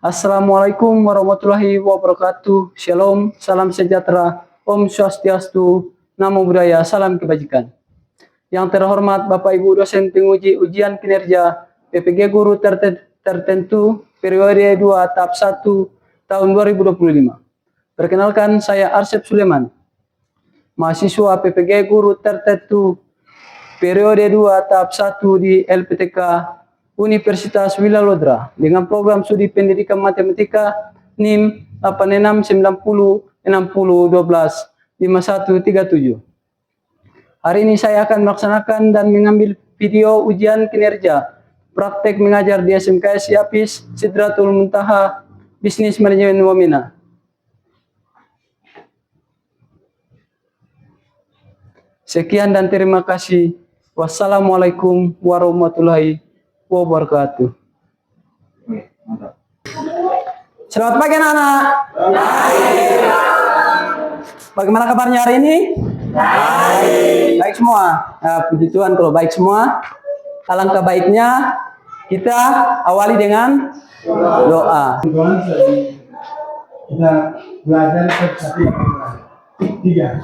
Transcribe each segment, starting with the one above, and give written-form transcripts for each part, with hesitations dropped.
Assalamualaikum warahmatullahi wabarakatuh. Shalom, salam sejahtera, Om Swastiastu, Namo Buddhaya, salam kebajikan. Yang terhormat Bapak Ibu dosen penguji ujian kinerja PPG Guru tertentu periode 2 tahap 1 tahun 2025. Perkenalkan, saya Arsep Suleman, mahasiswa PPG Guru tertentu periode 2 tahap 1 di LPTK Universitas Wilalodra dengan program studi pendidikan matematika NIM 869060125137. Hari ini saya akan melaksanakan dan mengambil video ujian kinerja praktek mengajar di SMKS Yapis Sidratul Muntaha Bisnis Manajemen Wamena. Sekian dan terima kasih. Wassalamualaikum warahmatullahi wabarakatuh. Selamat pagi anak-anak. Bagaimana kabarnya hari ini? Baik semua. Nah, puji Tuhan kalau baik semua. Alangkah baiknya kita awali dengan doa. Kita belajar satu tiga.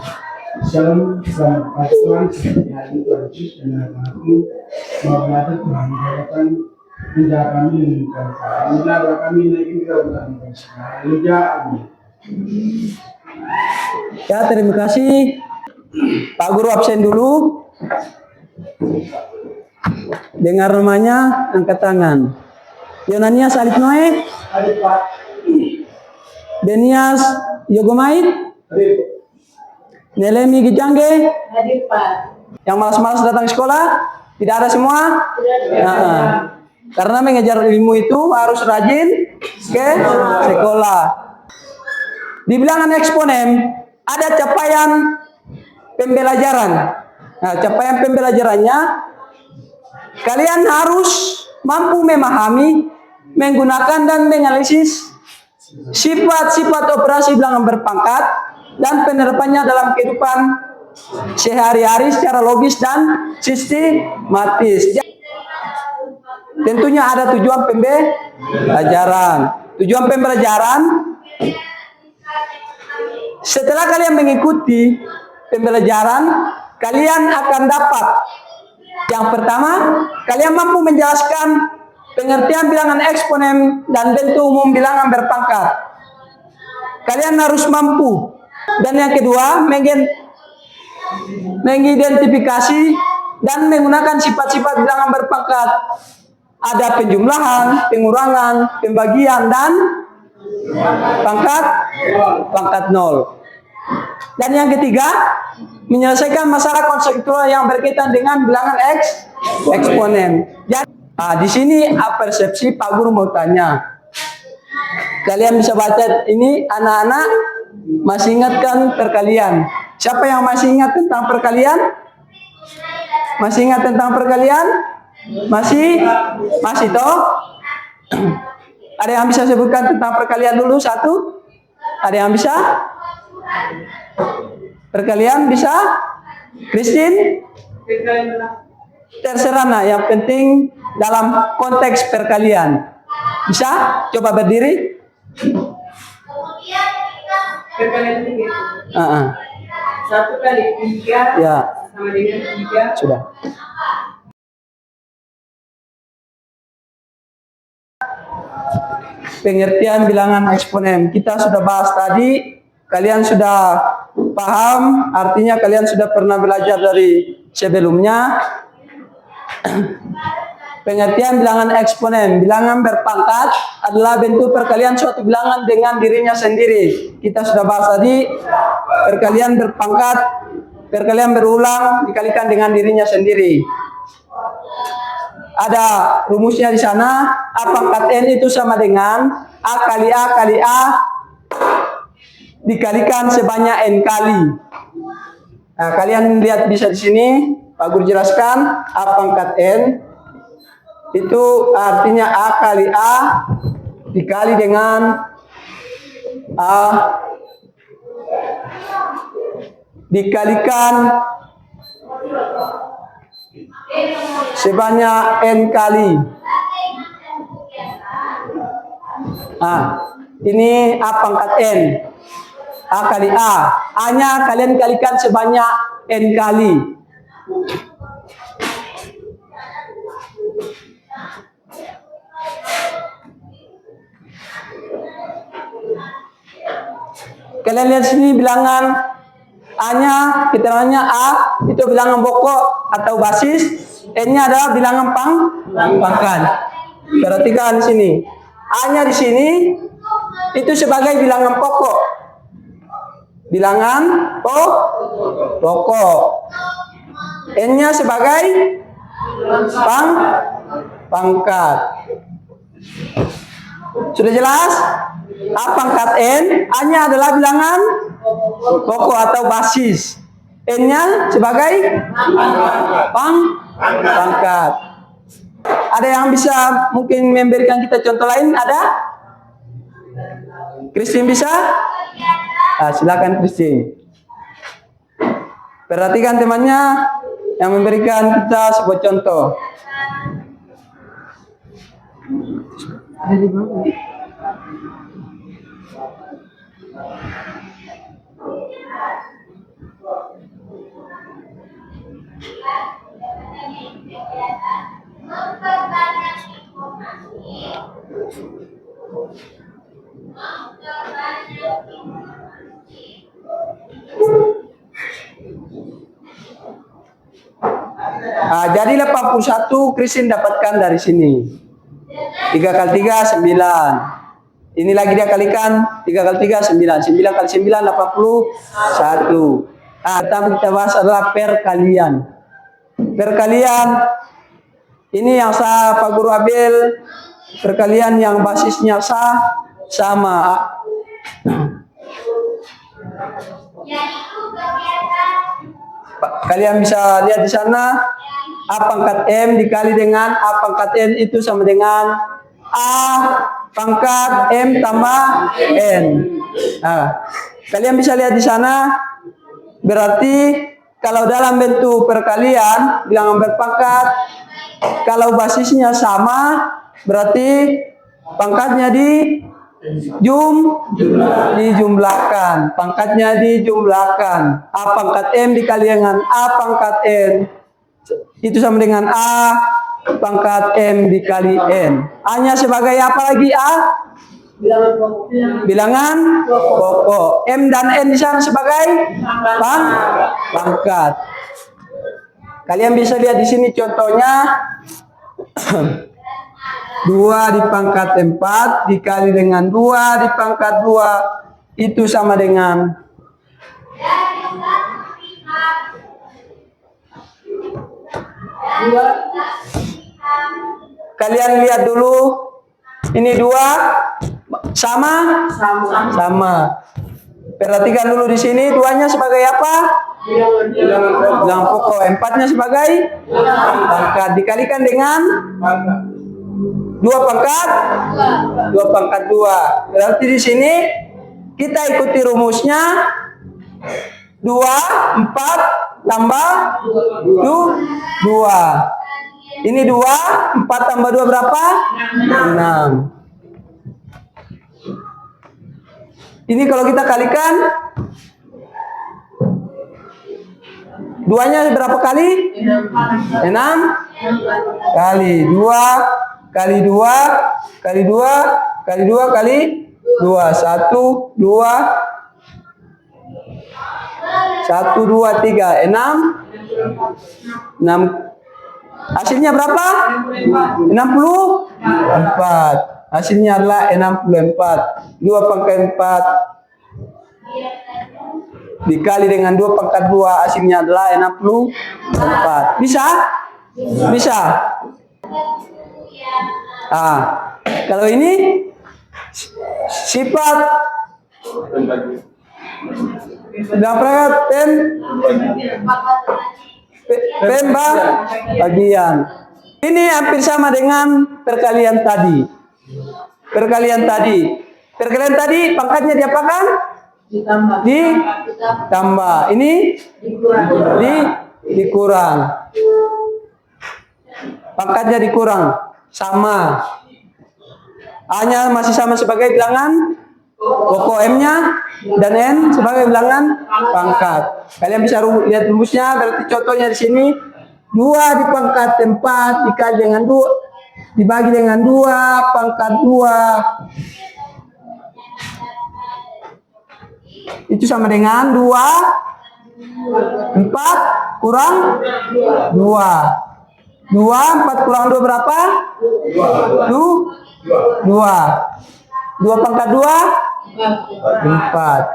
Shalom, selamat pagi Tuhan. Seperti hari ini Tuhan Yesus dan Aku mau belajar Tuhan menjawabkan menjawab kami dengan menjawab kami lagi kebetulan Haleluya. Ya, terima kasih. Pak Guru absen dulu. Dengar namanya, angkat tangan. Yonanias Alif Noe, Hadir Pak. Benias Yogomait, Hadir. Nelemi Gijangge. Hadir Pak. Yang malas-malas datang sekolah, tidak ada semua. Karena mengejar ilmu itu harus rajin ke sekolah. Di bilangan eksponen ada capaian pembelajaran. Nah, capaian pembelajarannya kalian harus mampu memahami, menggunakan dan menganalisis sifat-sifat operasi bilangan berpangkat dan penerapannya dalam kehidupan sehari-hari secara logis dan sistematis. Tentunya ada tujuan pembelajaran. Tujuan pembelajaran, setelah kalian mengikuti pembelajaran, kalian akan dapat yang pertama, kalian mampu menjelaskan pengertian bilangan eksponen dan bentuk umum bilangan berpangkat. Kalian harus mampu. Dan yang kedua, mengidentifikasi dan menggunakan sifat-sifat bilangan berpangkat. Ada penjumlahan, pengurangan, pembagian, dan pangkat 0. Dan yang ketiga, menyelesaikan masalah konseptual yang berkaitan dengan bilangan eksponen. Jadi, di sini persepsi Pak Guru mau tanya. Kalian bisa baca ini, anak-anak masih ingatkan perkalian. Siapa yang masih ingat tentang perkalian? Masih ingat tentang perkalian? Masih toh? Ada yang bisa sebutkan tentang perkalian dulu satu? Ada yang bisa? Perkalian bisa? Christine? Terserah, nah, yang penting dalam konteks perkalian. Bisa? Coba berdiri. Perkalian 3. 1 kali 3 Ya. sama dengan 3. Sudah. Pengertian bilangan eksponen kita sudah bahas tadi. Kalian sudah paham, artinya kalian sudah pernah belajar dari sebelumnya. Pengertian bilangan eksponen, bilangan berpangkat adalah bentuk perkalian suatu bilangan dengan dirinya sendiri. Kita sudah bahas tadi, perkalian berpangkat, perkalian berulang dikalikan dengan dirinya sendiri. Ada rumusnya di sana. A pangkat N itu sama dengan A kali A dikalikan sebanyak N kali. Nah, kalian lihat bisa di sini, Pak Guru jelaskan. A pangkat N itu artinya A kali A dikali dengan A dikalikan sebanyak N kali. Ini A pangkat N. A kali A. A-nya kalian kalikan sebanyak N kali. Kalian lihat sini bilangan A-nya, keterangannya A itu bilangan pokok atau basis, N-nya adalah bilangan pangkat. Perhatikan sini. A-nya di sini itu sebagai bilangan pokok. Bilangan pokok. N-nya sebagai pangkat. Sudah jelas? A pangkat N, A-nya adalah bilangan pokok atau basis. N-nya sebagai pangkat. Ada yang bisa mungkin memberikan kita contoh lain? Ada? Christine bisa? Silakan Christine. Perhatikan temannya yang memberikan kita sebuah contoh. Ada di bawah. Jadi 81 Christine dapatkan dari sini. 3 kali 3 9. Ini lagi dia kalikan 3 kali 3 9. 9 kali 9 81. Pertama kita bahas adalah perkalian. Perkalian ini yang sah Pak Guru Abel. Perkalian yang basisnya sama. Kalian bisa lihat di sana A pangkat M dikali dengan A pangkat N itu sama dengan A pangkat M tambah N. Kalian bisa lihat di sana. Berarti kalau dalam bentuk perkalian bilangan berpangkat, kalau basisnya sama, berarti pangkatnya dijumlahkan. Pangkatnya dijumlahkan. A pangkat M dikali dengan A pangkat N itu sama dengan A pangkat M dikali N. A-nya sebagai apa lagi A? Bilangan pokok. M dan N di sana sebagai pangkat. Kalian bisa lihat di sini contohnya. 2 di pangkat 4 dikali dengan 2 di pangkat 2 itu sama dengan kalian lihat dulu ini 2 sama. Perhatikan dulu di sini 2-nya sebagai apa? Bilangan pokok. 4-nya sebagai pangkat dikalikan dengan 2 pangkat 2. Berarti di sini kita ikuti rumusnya 2 4 tambah 2. Ini 2 4 tambah 2 berapa? 6. Ini kalau kita kalikan 2-nya berapa kali? 6 kali 2 kali 2 kali 2 kali 2 kali 2 1 2 1 2 3 6 hasilnya berapa? 64. Hasilnya adalah 64. 2 pangkat 4 dikali dengan 2 pangkat 2 hasilnya adalah 64. Bisa? Kalau ini sifat dapat pembagian. Ini hampir sama dengan perkalian tadi. Perkalian tadi pangkatnya diapakan? Ditambah. Ini dikurang. Pangkatnya dikurang. Sama. A-nya masih sama sebagai bilangan pokok, M-nya dan N sebagai bilangan pangkat. Kalian bisa lihat rumusnya. Berarti contohnya di sini 2 dipangkat 4 dikali dengan 2 dibagi dengan 2 pangkat 2 itu sama dengan 2 4 kurang 2. 4 kurang 2 berapa? 2 pangkat 2 4.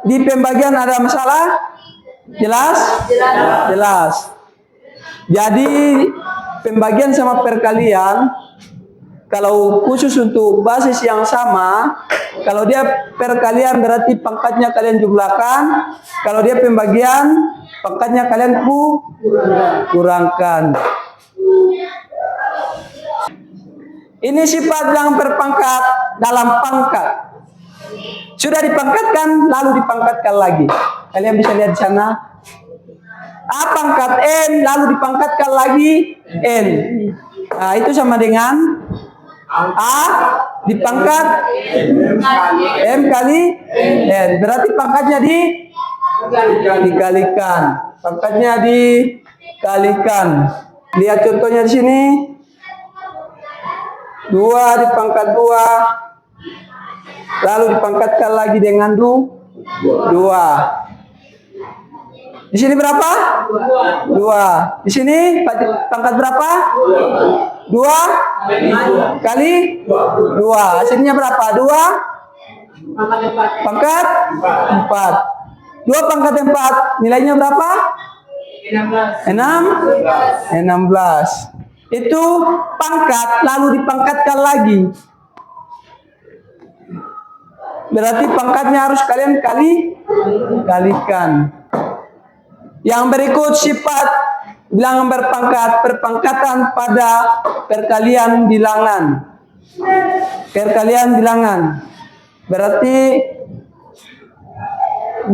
Di pembagian ada masalah? Jelas? Jelas. Jadi pembagian sama perkalian, kalau khusus untuk basis yang sama, kalau dia perkalian berarti pangkatnya kalian jumlahkan. Kalau dia pembagian, pangkatnya kalian kurangkan. Ini sifat bilangan berpangkat dalam pangkat. Sudah dipangkatkan, lalu dipangkatkan lagi. Kalian bisa lihat di sana. A pangkat N, lalu dipangkatkan lagi N. Nah, itu sama dengan A dipangkat M kali N. Berarti pangkatnya dikalikan. Pangkatnya dikalikan. Lihat contohnya di sini. 2 dipangkat 2. Lalu dipangkatkan lagi dengan 2. Di sini berapa? 2. Di sini pangkat berapa? 2 kali 2. Hasilnya berapa? 2 pangkat 4. 2 pangkat 4. Nilainya berapa? 16. Itu pangkat lalu dipangkatkan lagi. Berarti pangkatnya harus kalian kalikan. Yang berikut sifat bilangan berpangkat, perpangkatan pada perkalian bilangan. Perkalian bilangan berarti 2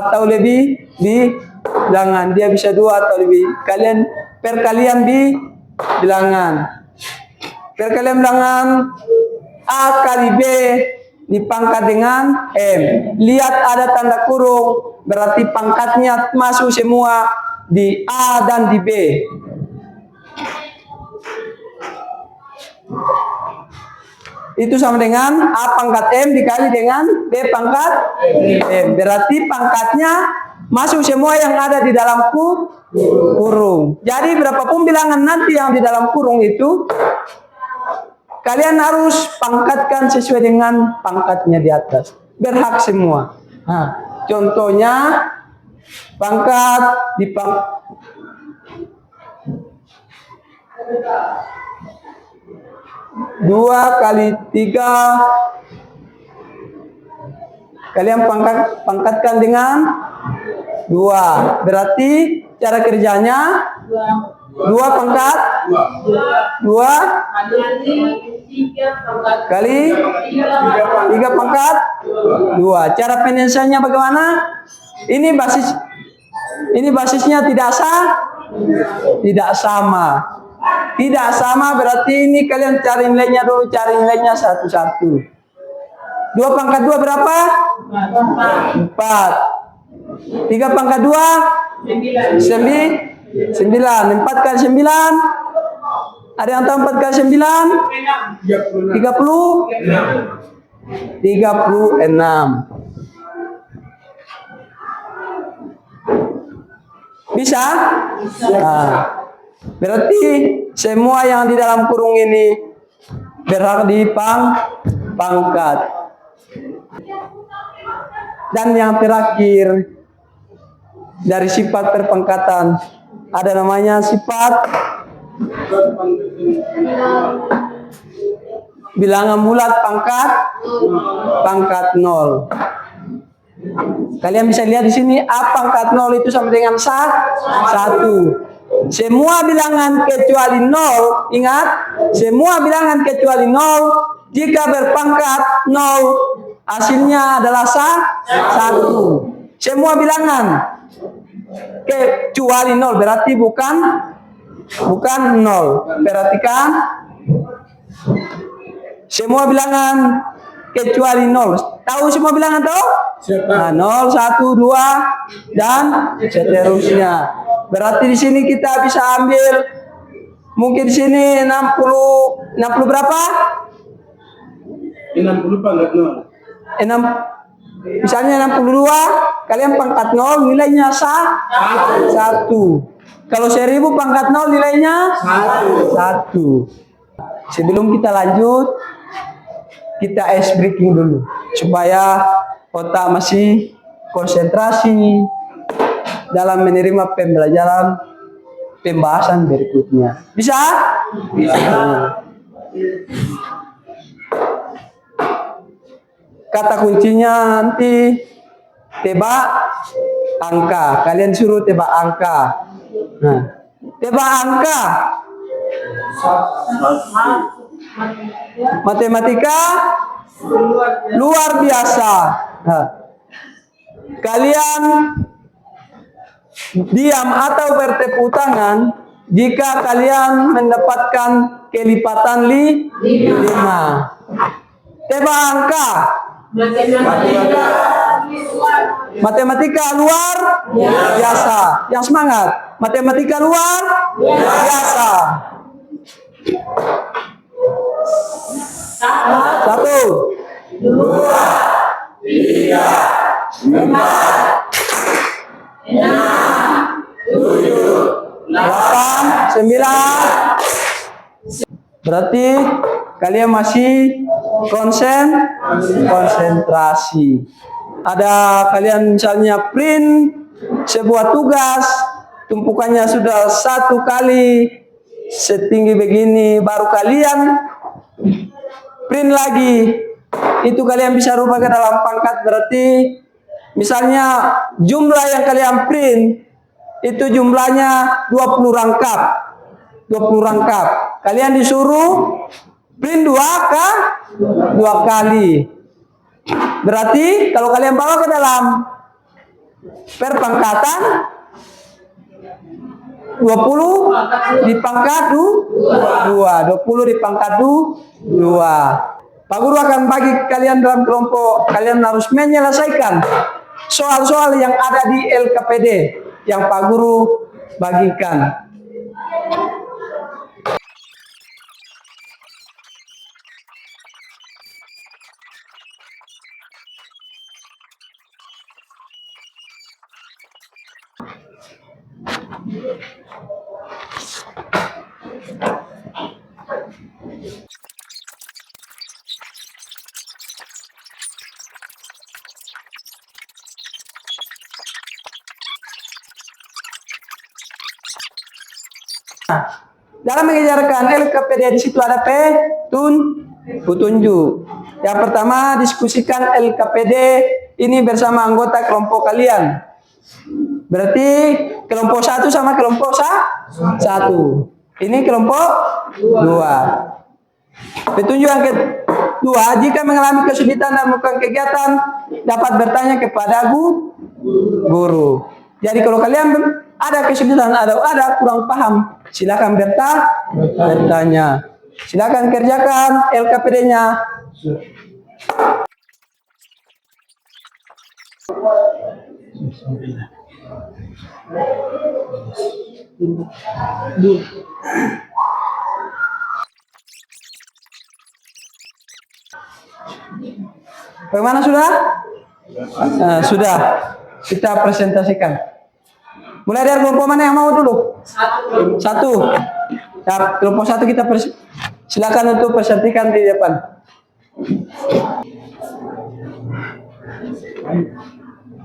atau lebih bilangan. Dia bisa 2 atau lebih. Perkalian di bilangan. Perkalian bilangan A kali B dipangkat dengan M. Lihat ada tanda kurung, berarti pangkatnya masuk semua di A dan di B. Itu sama dengan A pangkat M dikali dengan B pangkat M. Berarti pangkatnya masuk semua yang ada di dalam kurung. Jadi berapapun bilangan nanti yang di dalam kurung itu, kalian harus pangkatkan sesuai dengan pangkatnya di atas. Berhak semua. Nah, contohnya pangkat di 2 kali 3. Kalian pangkatkan dengan 2. Berarti cara kerjanya 2 pangkat 2 kali 3 pangkat 2. Cara penyelesaiannya bagaimana? Ini basisnya tidak sama. Tidak sama berarti ini kalian cari nilainya dulu, cari nilainya satu-satu. 2 pangkat 2 berapa? 4. 3 pangkat 2 9. 4 kali 9. Ada yang tahu 4 kali 9? 36. Bisa? Nah, berarti semua yang di dalam kurung ini berhak dipangkat. Dan yang terakhir dari sifat perpangkatan ada namanya sifat bilangan bulat pangkat 0. Kalian bisa lihat di sini A pangkat 0 itu sama dengan 1. Semua bilangan kecuali 0, ingat, semua bilangan kecuali 0 jika berpangkat 0 hasilnya adalah 1. Semua bilangan kecuali 0 berarti bukan 0. Perhatikan. Semua bilangan kecuali 0. Tahu semua bilangan tahu? Nah, 0, 1, 2 dan seterusnya. Berarti di sini kita bisa ambil mungkin di sini 60 berapa? 60 pangkat 0. 6, misalnya 62, kalian pangkat 0 nilainya 1. Kalau 1000 pangkat 0 nilainya 1. Sebelum kita lanjut, kita ice breaking dulu supaya otak masih konsentrasi dalam menerima pembelajaran pembahasan berikutnya. Bisa? Bisa. Kata kuncinya nanti tebak angka. Kalian suruh tebak angka. Nah, tebak angka. Matematika luar biasa. Nah, kalian diam atau bertepuk tangan jika kalian mendapatkan kelipatan 5. Tebak angka. Matematika luar biasa. Yang semangat. Matematika luar biasa. 1, 2, 3, 4, 6, 7, 8, 9. Berarti kalian masih konsentrasi. Ada kalian misalnya print sebuah tugas, tumpukannya sudah 1 kali setinggi begini, baru kalian print lagi. Itu kalian bisa rubah ke dalam pangkat. Berarti misalnya jumlah yang kalian print itu jumlahnya 20 rangkap. 20 rangkap. Kalian disuruh print 2 kali. Berarti kalau kalian bawa ke dalam perpangkatan 20 di pangkat 2. 20 di pangkat 2. Pak Guru akan bagi kalian dalam kelompok. Kalian harus menyelesaikan soal-soal yang ada di LKPD yang Pak Guru bagikan. Dalam mengajarkan LKPD di situ ada petunjuk. Yang pertama, diskusikan LKPD ini bersama anggota kelompok kalian. Berarti kelompok 1 sama kelompok 1. Ini kelompok 2. Petunjuk yang kedua, jika mengalami kesulitan dalam melakukan kegiatan, dapat bertanya kepada guru. Jadi kalau kalian ada kesulitan, ada kurang paham, silakan bertanya. Silakan kerjakan LKPD-nya. Bagaimana sudah? Sudah. Kita presentasikan. Mulai dari kelompok mana yang mau dulu? 1. Ya, kelompok 1 kita silakan untuk presentasikan di depan.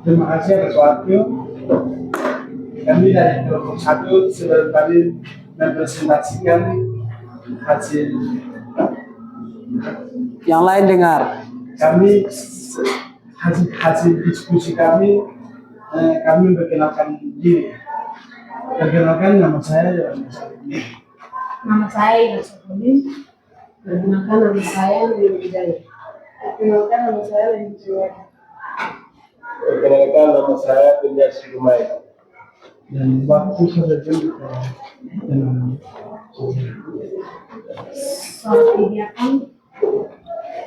Terima kasih atas waktu. Kami dari kelompok 1 sudah tadi mempresentasikan hasil. Yang lain dengar. Kami hasil diskusi kami memperkenalkan diri. Perkenalkan nama saya Yohanes Salim. Nama saya Ina Sokoni. Perkenalkan nama saya Lili Hidayah. Perkenalkan nama saya Lili Hidayah. Perkenalkan nama saya Ilyas Rumai. Dan waktu sudah jam dan Soal kegiatan,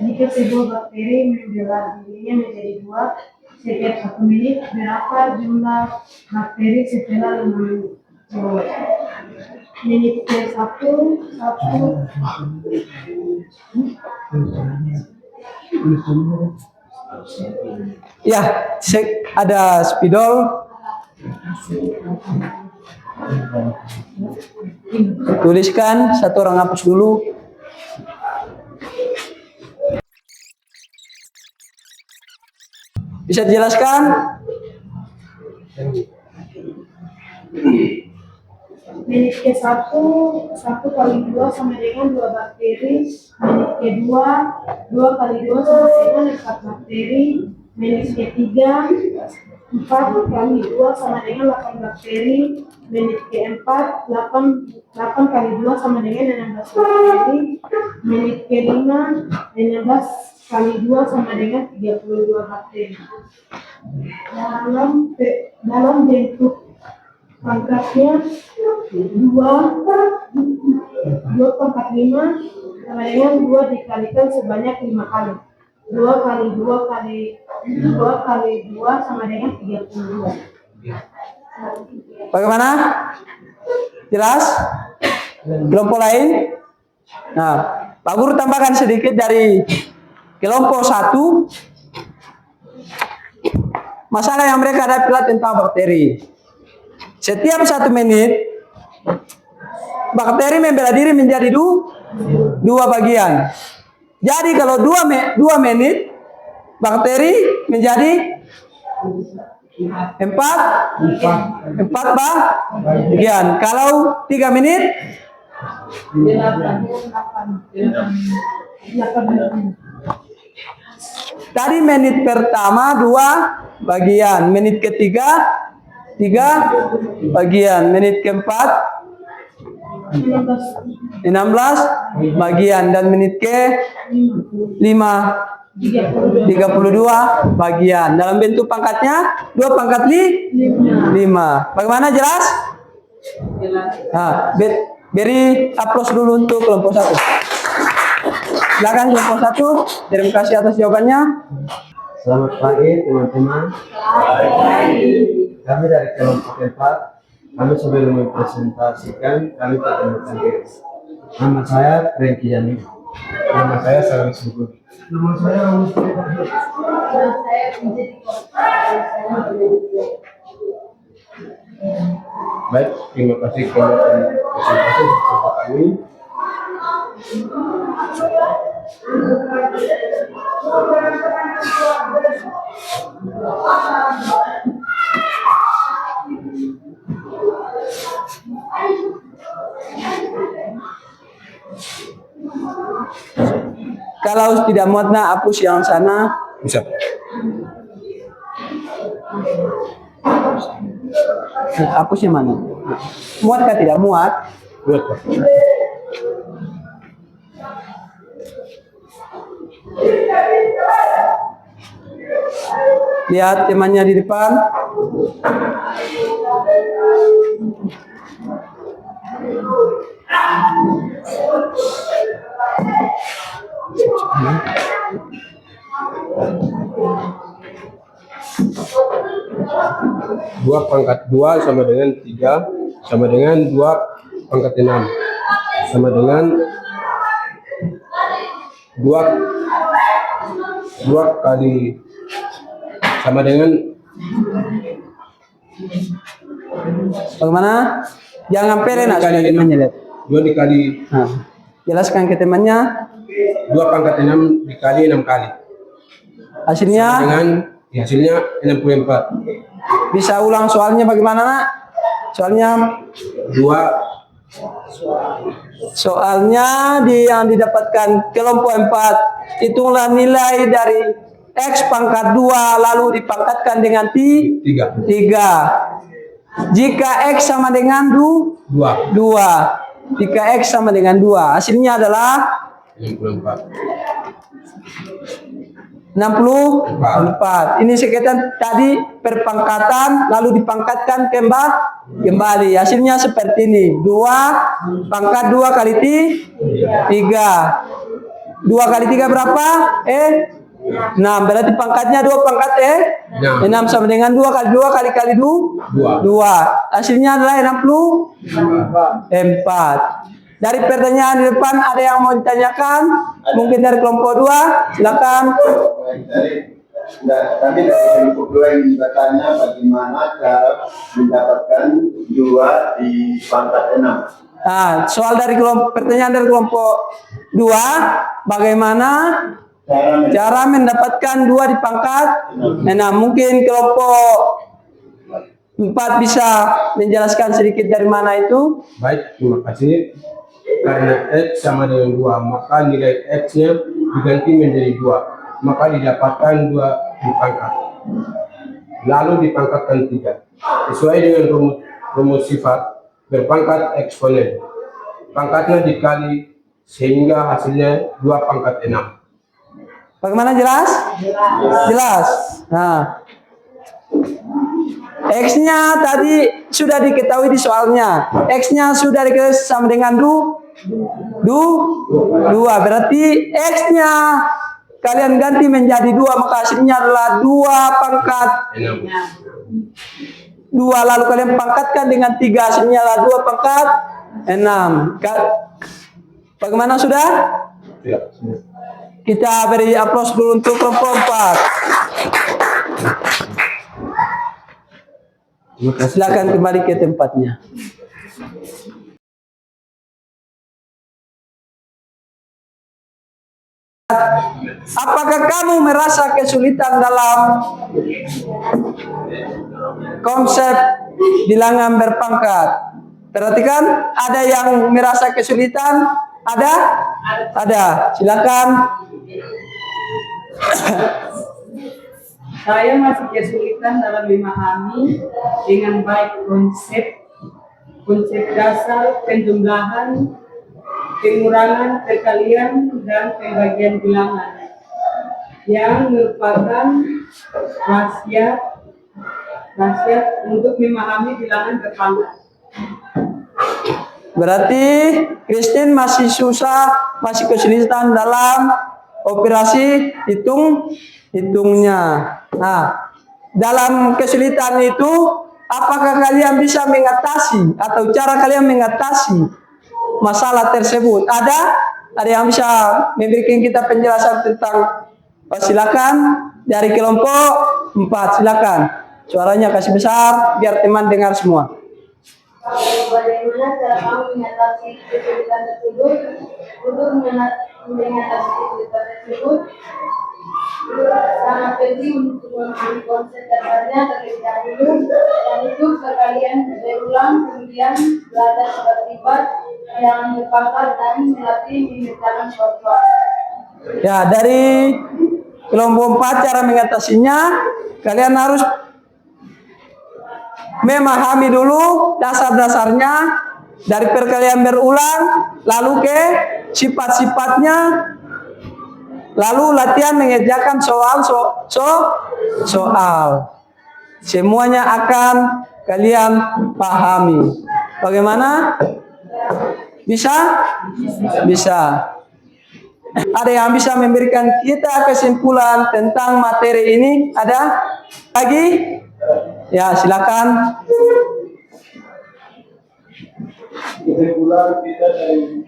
jika sebuah bakteri membelah dirinya menjadi dua, setiap 1 menit berapa jumlah bakteri setelah 5 menit? Jawab. Menit ke satu. Ya, ada spidol. Tuliskan, satu orang hapus dulu. Bisa dijelaskan? Menit ke satu kali dua sama dengan 2 bakteri. Menit kedua, 2 kali 2 sama dengan 4 bakteri. Menit ketiga, 4 kali 2 sama dengan 8 bakteri. Menit keempat, 8 kali 2 sama dengan 16 bakteri. Menit kelima, 16 kali 2 sama dengan 32 bakteri. Dalam bentuk pangkatnya 2 pangkat 5 sama dengan 2 dikalikan sebanyak 5 kali. 2 kali 2 sama dengan 32. Bagaimana? Jelas? Kelompok lain? Nah, Pak Guru tambahkan sedikit dari kelompok 1. Masalah yang mereka hadapi adalah tentang bakteri. Setiap 1 menit, bakteri membelah diri menjadi 2 bagian. Jadi kalau 2 menit, bakteri menjadi 4 bagian. Kalau 3 menit, 8. tadi menit pertama 2 bagian, menit ketiga 3 bagian, menit keempat 16 bagian, dan menit ke 5 32 bagian. Dalam bentuk pangkatnya 2 pangkat 5. Bagaimana, jelas? Nah, beri aplaus dulu untuk kelompok 1. Silakan kelompok 1. Terima kasih atas jawabannya. Selamat pagi teman-teman. Kami dari kelompok 4. Kami sebelum mempresentasikan, kami perkenalkan diri. Nama saya Rengki Yani. Nama saya Salam Subuh. nama saya Ramus. Baik, terima kasih kepada presentasi bersama kami. Kalau tidak muatnya hapus yang sana. Bisa. Hapus yang mana? Muat kah tidak muat? Buat Pak. Lihat temannya di depan. Dua pangkat 2 sama dengan 3 sama dengan 2 pangkat 6 sama dengan 2 kali sama dengan Bagaimana? Jangan pere nak Kali temannya lihat. 2 dikali Nah, jelaskan ke temannya. 2 pangkat 6 dikali 6 kali Hasilnya dengan hasilnya 64. bisa ulang soalnya bagaimana, Nak? Soalnya yang didapatkan kelompok 4, hitunglah nilai dari X pangkat 2 lalu dipangkatkan dengan 3. Jika X sama dengan 2, jika X sama dengan 2, hasilnya adalah 64. 64. Ini sekitar tadi perpangkatan lalu dipangkatkan kembali. Hasilnya seperti ini. 2 pangkat 2 kali 3. 2 kali 3 berapa? 6. Berarti pangkatnya 2 pangkat 6 sama dengan 2 kali 2 kali 2. Hasilnya adalah 64. Dari pertanyaan di depan ada yang mau ditanyakan? Mungkin dari kelompok 2, silakan. Kami dari kelompok 2 ingin bertanya bagaimana cara mendapatkan 2 di pangkat 6. Nah, pertanyaan dari kelompok 2, bagaimana cara mendapatkan 2 di pangkat 6? Mungkin kelompok 4 bisa menjelaskan sedikit dari mana itu? Baik, terima kasih. Karena X sama dengan 2, maka nilai X-nya diganti menjadi 2. Maka didapatkan 2 dipangkat. Lalu dipangkatkan 3. Sesuai dengan rumus sifat berpangkat eksponen. Pangkatnya dikali sehingga hasilnya 2 pangkat 6. Bagaimana, jelas? Jelas. Nah, X-nya tadi sudah diketahui di soalnya. X-nya sudah diketahui sama dengan 2. Berarti X-nya kalian ganti menjadi 2, maka hasilnya adalah 2 pangkat 2. Lalu kalian pangkatkan dengan 3, hasilnya adalah 2 pangkat 6. Bagaimana, sudah? Ya. Kita beri aplaus dulu untuk kelompok 4. Silakan kembali ke tempatnya. Apakah kamu merasa kesulitan dalam konsep bilangan berpangkat? Perhatikan, ada yang merasa kesulitan? Ada? Ada. Silakan. Saya masih kesulitan dalam memahami dengan baik konsep dasar penjumlahan, pengurangan, perkalian, dan pembagian bilangan yang merupakan wasiat untuk memahami bilangan berpangkat. Berarti Christine masih kesulitan dalam operasi hitungnya. Nah, dalam kesulitan itu, apakah kalian bisa mengatasi atau cara kalian mengatasi masalah tersebut? Ada yang bisa memberikan kita penjelasan tentang? Silakan dari kelompok 4, silakan. Suaranya kasih besar biar teman dengar semua. Bagaimana cara kamu mengatasi kesulitan tersebut? Untuk mengatasi kesulitan tersebut, sangat penting untuk memahami konsep dasarnya terlebih dahulu, dan itu sekalian berulang, kemudian belajar sifat-sifat yang berpangkat dan melatih memecahkan soal-soal. Ya, dari kelompok 4 cara mengatasinya, kalian harus memahami dulu dasar-dasarnya dari perkalian berulang, lalu ke sifat-sifatnya, lalu latihan mengerjakan soal. Semuanya akan kalian pahami. Bagaimana? Bisa? Bisa. Ada yang bisa memberikan kita kesimpulan tentang materi ini? Ada lagi? Ya, silakan. Kesimpulan kita dari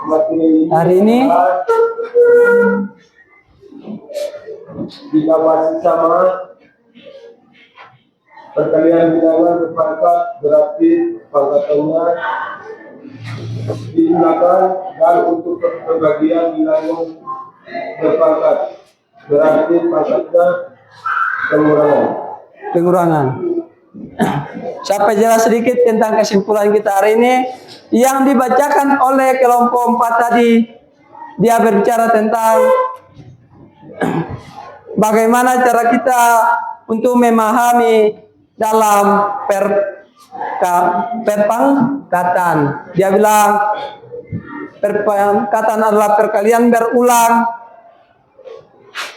materi Hari ini jika masih sama perkalian bilangan berpangkat, berarti pangkatannya digunakan, dan untuk pembagian bilangan berpangkat berarti pangkatnya pengurangan. Sampai jelas sedikit tentang kesimpulan kita hari ini yang dibacakan oleh kelompok 4 tadi. Dia berbicara tentang bagaimana cara kita untuk memahami dalam perpangkatan. Dia bilang perkataan adalah perkalian berulang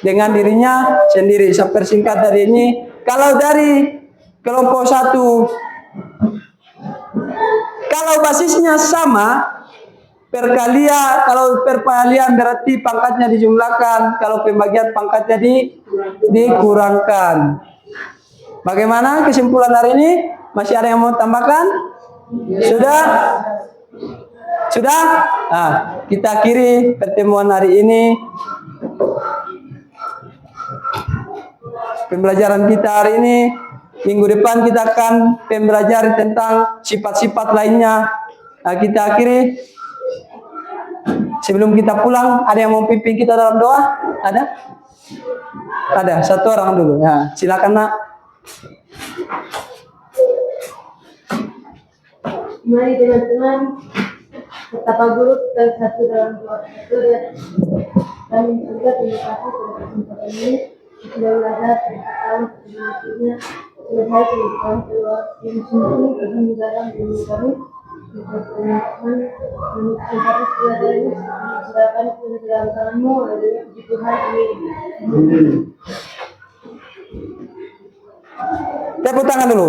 dengan dirinya sendiri. Saya persingkat dari ini. Kalau dari kelompok 1, kalau basisnya sama, kalau perkalian berarti pangkatnya dijumlahkan, kalau pembagian pangkatnya dikurangkan. Bagaimana kesimpulan hari ini? Masih ada yang mau tambahkan? Sudah? Sudah? Nah, kita akhiri pertemuan hari ini. Pembelajaran kita hari ini. Minggu depan kita akan mempelajari tentang sifat-sifat lainnya. Nah, kita akhiri. Sebelum kita pulang, ada yang mau pimpin kita dalam doa? Ada? Ada, satu orang dulu. Ya, silakan nak. Mari teman-teman, betapa guru tersatu dalam doa itu dan kami juga terima kasih pada kesempatan ini sudah belajar tentang sebenarnya selesai kehidupan keluar yang sungguh dalam dalam diri kami. Teman-teman, menikmati pelajaran ini serahkan ke dalam tanganmu adalah puji Tuhan ini. Tepuk tangan dulu.